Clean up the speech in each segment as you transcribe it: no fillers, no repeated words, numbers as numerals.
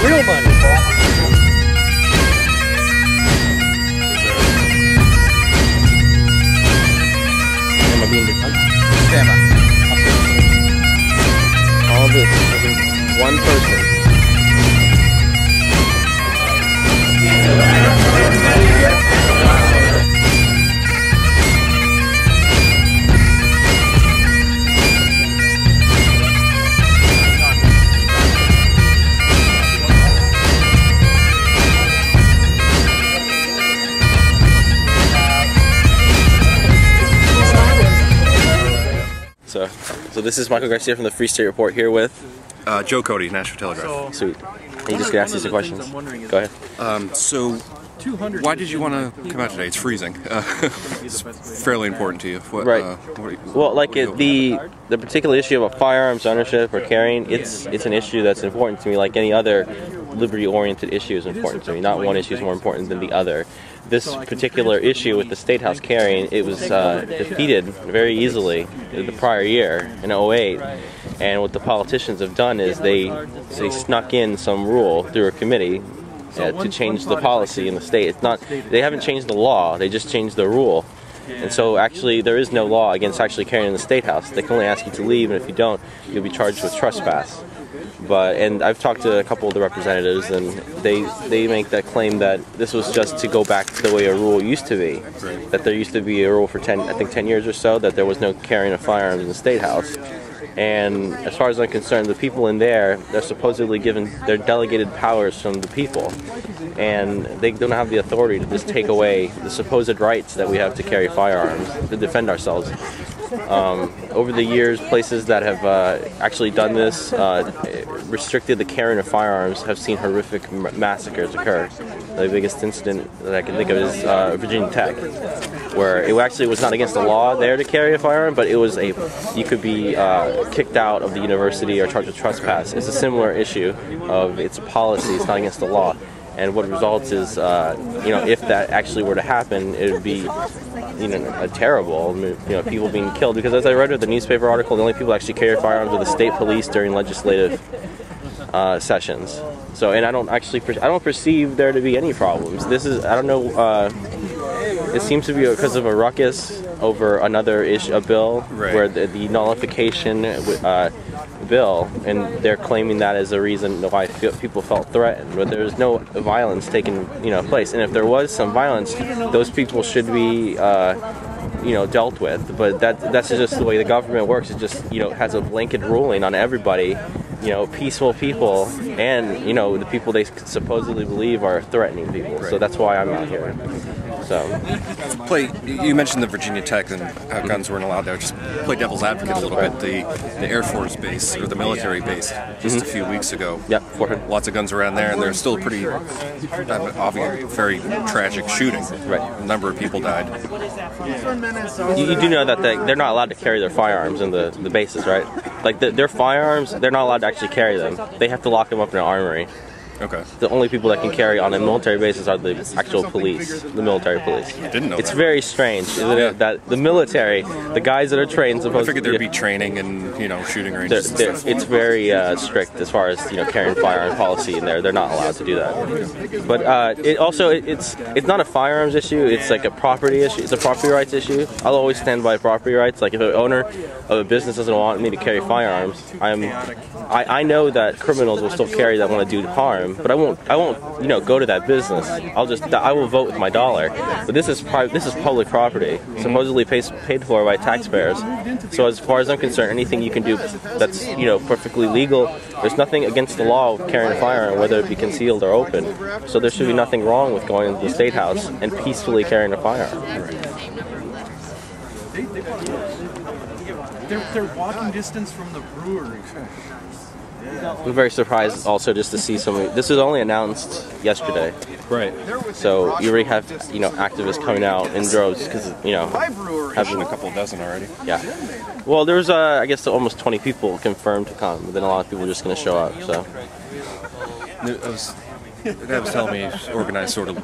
Real money. Am I being done? Stand by. All this is one person. So this is Michael Garcia from the Free State Report here with Joe Cody, National Telegraph. Sweet. And you just gonna ask you some questions. Go ahead. So, why did you want to come out today? It's freezing. It's fairly important to you. Right. Well, like the particular issue of firearms ownership or carrying, it's an issue that's important to me. Like any other liberty-oriented issue is important to me. Not one issue is more important than the other. This particular issue with the statehouse carrying, it was defeated very easily the prior year in 2008. And what the politicians have done is they snuck in some rule through a committee to change the policy in the state. It's not, they haven't changed the law, they just changed the rule. And so actually there is no law against actually carrying in the statehouse. They can only ask you to leave, and if you don't, you'll be charged with trespass. And I've talked to a couple of the representatives, and they make that claim that this was just to go back to the way a rule used to be. That there used to be a rule for 10 years or so, that there was no carrying of firearms in the state house. And as far as I'm concerned, the people in there, they're supposedly given their delegated powers from the people. And they don't have the authority to just take away the supposed rights that we have to carry firearms, to defend ourselves. Over the years, places that have actually done this, restricted the carrying of firearms, have seen horrific massacres occur. The biggest incident that I can think of is Virginia Tech, where it actually was not against the law there to carry a firearm, but it was you could be kicked out of the university or charged with trespass. It's a similar issue of its policy. It's not against the law. And what results is, if that actually were to happen, it would be, terrible. People being killed. Because as I read with the newspaper article, the only people who actually carry firearms are the state police during legislative sessions. So, and I don't perceive there to be any problems. This is, I don't know. It seems to be because of a ruckus over another a bill, right, where the nullification bill, and they're claiming that as a reason why people felt threatened. But there's no violence taking place, and if there was some violence, those people should be dealt with. But that's just the way the government works. It just has a blanket ruling on everybody. Peaceful people and the people they supposedly believe are threatening people. So that's why I'm out here. So, you mentioned the Virginia Tech and how guns weren't allowed there. Just play devil's advocate a little bit. The Air Force base or the military base just a few weeks ago. Yep, lots of guns around there, and there's still a pretty, obviously, very tragic shooting. Right, a number of people died. You do know that they're not allowed to carry their firearms in the bases, right? Like their firearms, they're not allowed to actually carry them. They have to lock them up in an armory. Okay. The only people that can carry on a military basis are the actual police, the military police. I didn't know it's that. Very strange, isn't it? That the military, the guys that are trained, I figured there'd be training and shooting ranges. It's very strict as far as carrying firearm policy in there. They're not allowed to do that. But it's not a firearms issue. It's like a property issue. It's a property rights issue. I'll always stand by property rights. Like if an owner of a business doesn't want me to carry firearms, I know that criminals will still carry that want to do harm. But I won't, go to that business. I will vote with my dollar. But this is public property, supposedly paid for by taxpayers. So as far as I'm concerned, anything you can do that's, perfectly legal, there's nothing against the law of carrying a firearm, whether it be concealed or open. So there should be nothing wrong with going to the State House and peacefully carrying a firearm. They're walking distance from the brewery. I'm very surprised also just to see this was only announced yesterday. Right. So you already have, activists coming out in droves because, having a couple dozen already. Yeah. Well, there was, I guess, almost 20 people confirmed to come, but then a lot of people are just going to show up, so. The guy was telling me it's organized sort of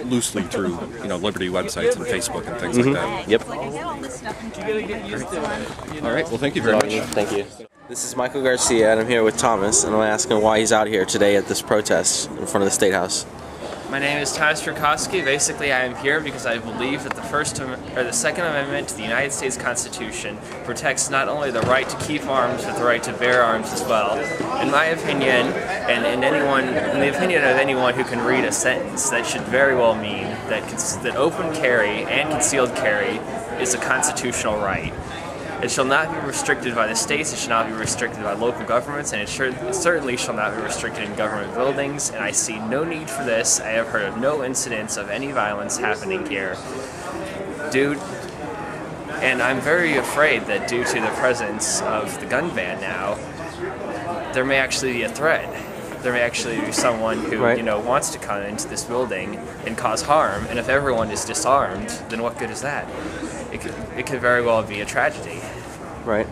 loosely through, Liberty websites and Facebook and things like that. Yep. All right. Well, thank you very much. Thank you. This is Michael Garcia, and I'm here with Thomas, and I'm asking why he's out here today at this protest in front of the State House. My name is Thomas Strakowski. Basically, I am here because I believe that the Second Amendment to the United States Constitution protects not only the right to keep arms, but the right to bear arms as well. In my opinion, and in the opinion of anyone who can read a sentence, that should very well mean that open carry and concealed carry is a constitutional right. It shall not be restricted by the states, it shall not be restricted by local governments, and it certainly shall not be restricted in government buildings, and I see no need for this. I have heard of no incidents of any violence happening here. And I'm very afraid that due to the presence of the gun ban now, there may actually be a threat. There may actually be someone who, wants to come into this building and cause harm, and if everyone is disarmed, then what good is that? It could very well be a tragedy. Right.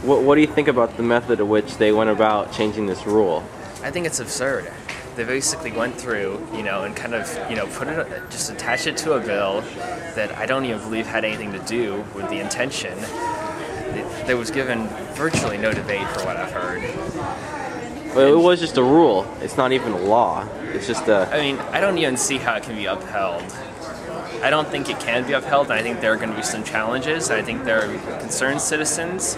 What do you think about the method in which they went about changing this rule? I think it's absurd. They basically went through, and kind of, just attached it to a bill that I don't even believe had anything to do with the intention. There was given virtually no debate for what I've heard. Well, it was just a rule. It's not even a law. It's just a... I mean, I don't even see how it can be upheld. I don't think it can be upheld, and I think there are going to be some challenges. I think there are concerned citizens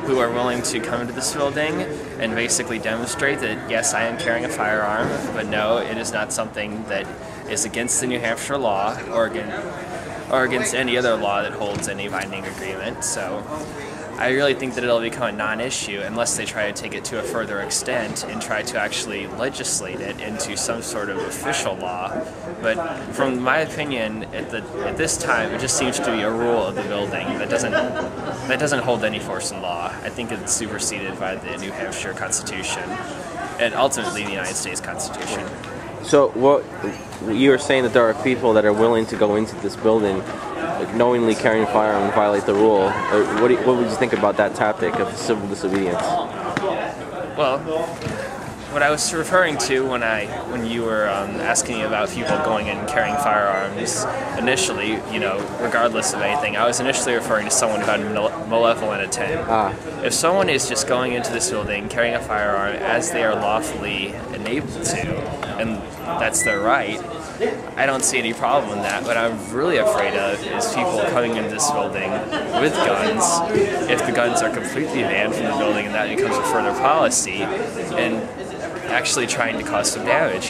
who are willing to come into this building and basically demonstrate that, yes, I am carrying a firearm, but no, it is not something that is against the New Hampshire law or against any other law that holds any binding agreement. So I really think that it'll become a non-issue unless they try to take it to a further extent and try to actually legislate it into some sort of official law. But from my opinion, at this time, it just seems to be a rule of the building that doesn't hold any force in law. I think it's superseded by the New Hampshire Constitution and ultimately the United States Constitution. So what you were saying that there are people that are willing to go into this building knowingly carrying a firearm and violate the rule. What would you think about that tactic of civil disobedience? Well, what I was referring to when you were asking me about people going in and carrying firearms initially, regardless of anything, I was initially referring to someone who had malevolent intent. If someone is just going into this building carrying a firearm as they are lawfully enabled to, and that's their right, I don't see any problem in that. What I'm really afraid of is people coming into this building with guns, if the guns are completely banned from the building and that becomes a further policy, and actually trying to cause some damage,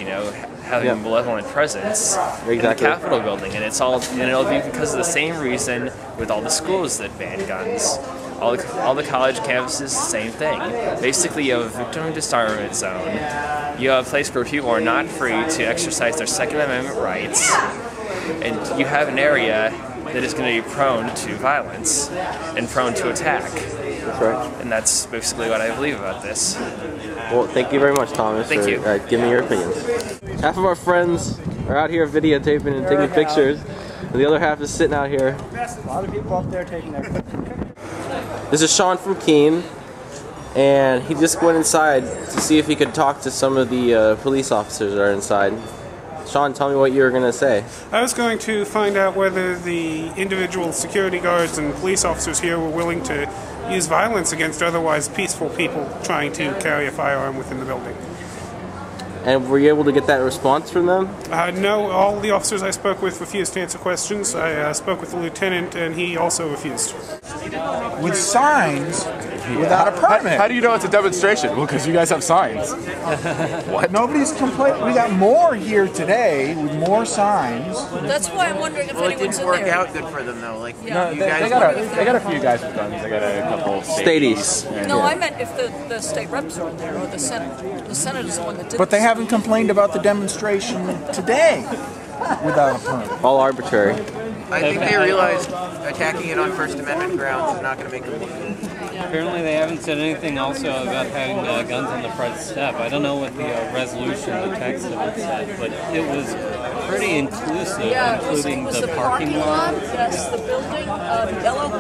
having a malevolent presence in the Capitol building. And it'll be because of the same reason with all the schools that ban guns. All the college campuses, the same thing. Basically, you have a victim disarmament zone. You have a place where people are not free to exercise their Second Amendment rights. And you have an area that is going to be prone to violence and prone to attack. That's right. And that's basically what I believe about this. Well, thank you very much, Thomas, for giving me your opinions. Half of our friends are out here videotaping and taking pictures, and the other half is sitting out here. A lot of people up there taking their pictures. This is Sean from Keene, and he just went inside to see if he could talk to some of the police officers that are inside. Sean, tell me what you were going to say. I was going to find out whether the individual security guards and police officers here were willing to use violence against otherwise peaceful people trying to carry a firearm within the building. And were you able to get that response from them? No, all the officers I spoke with refused to answer questions. I spoke with the lieutenant, and he also refused. With signs, without a permit. How do you know it's a demonstration? Well, because you guys have signs. What? Nobody's complaining. We got more here today with more signs. That's why I'm wondering if anyone's in there. It didn't work out good for them, though. Like, no, they got a few guys with guns. They got a couple Stadies. No, I meant if the state reps are in there, or the Senate. The Senate is the one that did. But they haven't complained about the demonstration today without a permit. All arbitrary. I think they realized attacking it on First Amendment grounds is not going to make them look good. Apparently they haven't said anything also about having guns on the front step. I don't know what the resolution, the text of it said, but it was pretty inclusive, including it was the parking lot. Yes, the building, LOB,